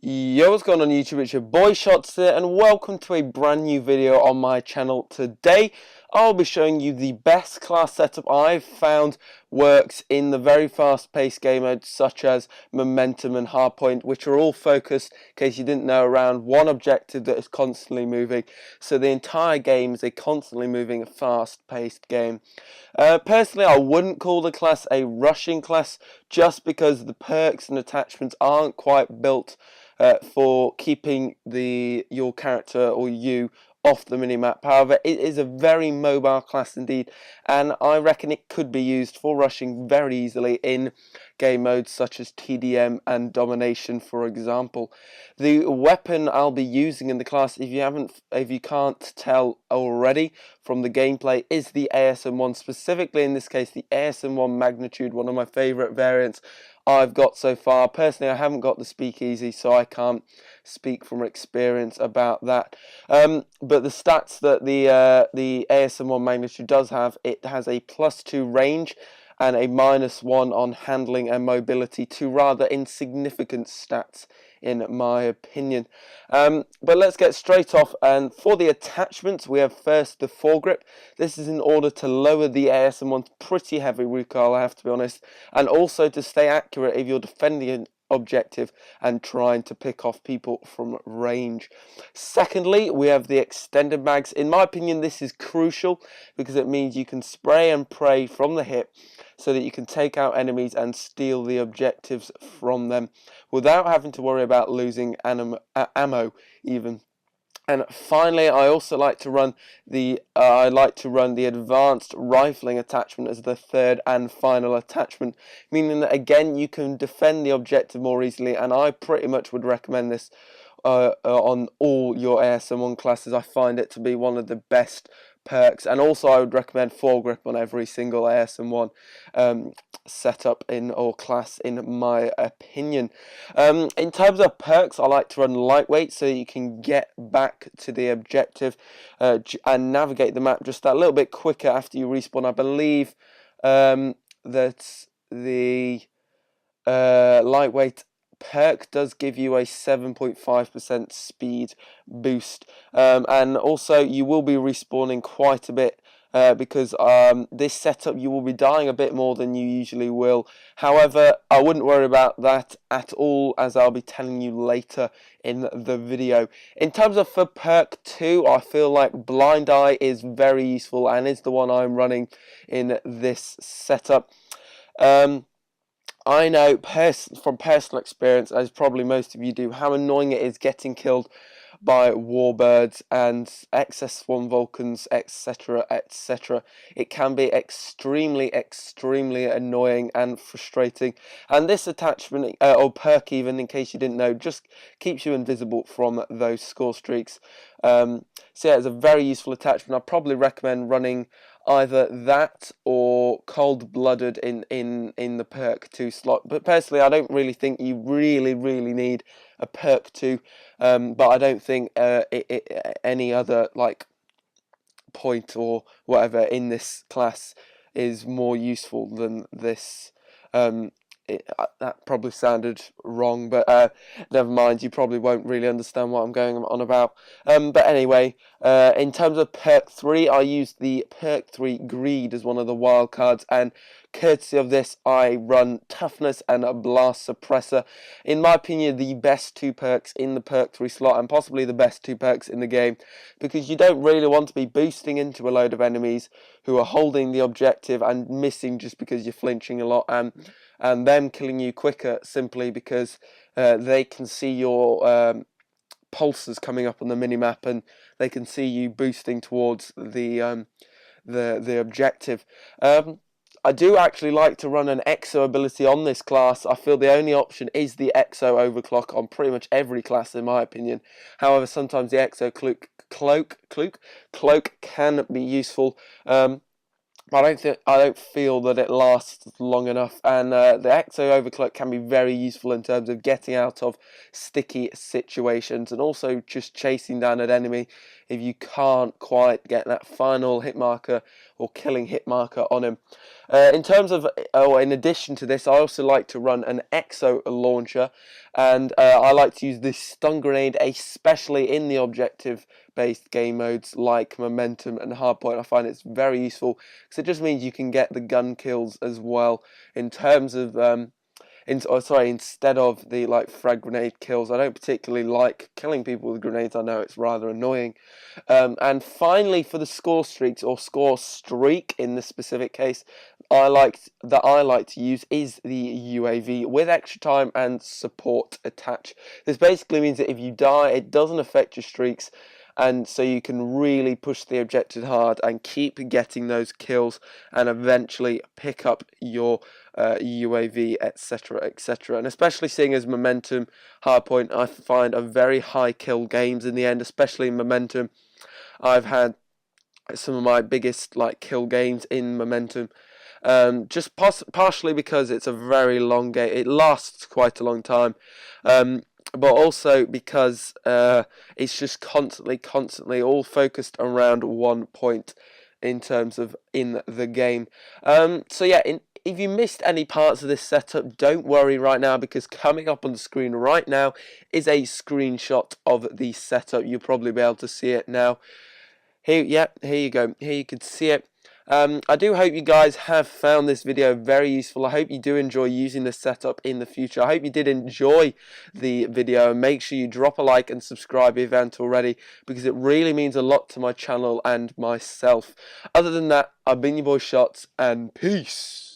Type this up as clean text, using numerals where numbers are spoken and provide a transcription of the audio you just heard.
Yo, what's going on YouTube? It's your boy Shots here, and welcome to a brand new video on my channel. Today I'll be showing you the best class setup I've found works in the very fast-paced game modes such as Momentum and Hardpoint, which are all focused, in case you didn't know, around one objective that is constantly moving. So the entire game is a constantly moving, fast-paced game. Personally, I wouldn't call the class a rushing class just because the perks and attachments aren't quite built for keeping your character or you off the minimap. However, it is a very mobile class indeed, and I reckon it could be used for rushing very easily in game modes such as TDM and Domination, for example. The weapon I'll be using in the class, if you can't tell already from the gameplay, is the ASM1. Specifically in this case, the ASM1 Magnitude, one of my favourite variants I've got so far. Personally, I haven't got the speakeasy, so I can't speak from experience about that. But the stats that the ASM1 Magnitude does have, it has a +2 range and a -1 on handling and mobility, two rather insignificant stats in my opinion. But let's get straight off, and for the attachments we have first the foregrip. This is in order to lower the ASM1's pretty heavy recoil, I have to be honest, and also to stay accurate if you're defending an objective and trying to pick off people from range. Secondly, we have the extended mags. In my opinion, this is crucial because it means you can spray and pray from the hip so that you can take out enemies and steal the objectives from them without having to worry about losing ammo even. And finally, I also like to run the advanced rifling attachment as the third and final attachment, meaning that again you can defend the objective more easily, and I pretty much would recommend this on all your ASM1 classes. I find it to be one of the best perks, and also I would recommend foregrip on every single ASM1 setup or class in my opinion. In terms of perks, I like to run lightweight so you can get back to the objective and navigate the map just that little bit quicker after you respawn. I believe that the lightweight perk does give you a 7.5% speed boost, and also you will be respawning quite a bit because this setup you will be dying a bit more than you usually will. However, I wouldn't worry about that at all, as I'll be telling you later in the video. In terms of for perk 2, I feel like Blind Eye is very useful and is the one I'm running in this setup. I know from personal experience, as probably most of you do, how annoying it is getting killed by warbirds and XS1 Vulcans, etc, etc. It can be extremely annoying and frustrating, and this attachment or perk, even in case you didn't know, just keeps you invisible from those score streaks. So yeah, it's a very useful attachment. I probably recommend running either that or Cold-Blooded in the perk 2 slot, but personally I don't really think you really need a perk 2, but I don't think any other like point or whatever in this class is more useful than this. That probably sounded wrong, but never mind, you probably won't really understand what I'm going on about. But anyway, in terms of perk 3, I used the perk 3 Greed as one of the wild cards, and courtesy of this I run Toughness and a Blast Suppressor. In my opinion, the best two perks in the perk 3 slot, and possibly the best two perks in the game, because you don't really want to be boosting into a load of enemies who are holding the objective and missing just because you're flinching a lot, and them killing you quicker simply because they can see your pulses coming up on the minimap, and they can see you boosting towards the objective. I do actually like to run an EXO ability on this class. I feel the only option is the EXO overclock on pretty much every class in my opinion. However, sometimes the EXO cloak can be useful. But I don't feel that it lasts long enough, and the EXO overclock can be very useful in terms of getting out of sticky situations and also just chasing down an enemy if you can't quite get that final hit marker or killing hit marker on him. In terms of, or in addition to this, I also like to run an exo launcher, and I like to use this stun grenade, especially in the objective-based game modes like Momentum and Hardpoint. I find it's very useful because it just means you can get the gun kills as well. In terms of instead of the like frag grenade kills. I don't particularly like killing people with grenades. I know it's rather annoying. And finally, for the score streaks, or score streak in this specific case, I like to use is the UAV with extra time and support attached. This basically means that if you die, it doesn't affect your streaks, and so you can really push the objective hard and keep getting those kills and eventually pick up your UAV, etc, etc. And especially seeing as Momentum, Hardpoint, I find are very high kill games in the end, especially in Momentum. I've had some of my biggest like kill games in Momentum, just partially because it's a very long game. It lasts quite a long time, but also because it's just constantly all focused around one point in terms of in the game. So yeah, if you missed any parts of this setup, don't worry right now, because coming up on the screen right now is a screenshot of the setup. You'll probably be able to see it now. Here, yeah, here you go. Here you can see it. I do hope you guys have found this video very useful. I hope you do enjoy using this setup in the future. I hope you did enjoy the video. Make sure you drop a like and subscribe if you haven't already, because it really means a lot to my channel and myself. Other than that, I've been your boy Shots, and peace.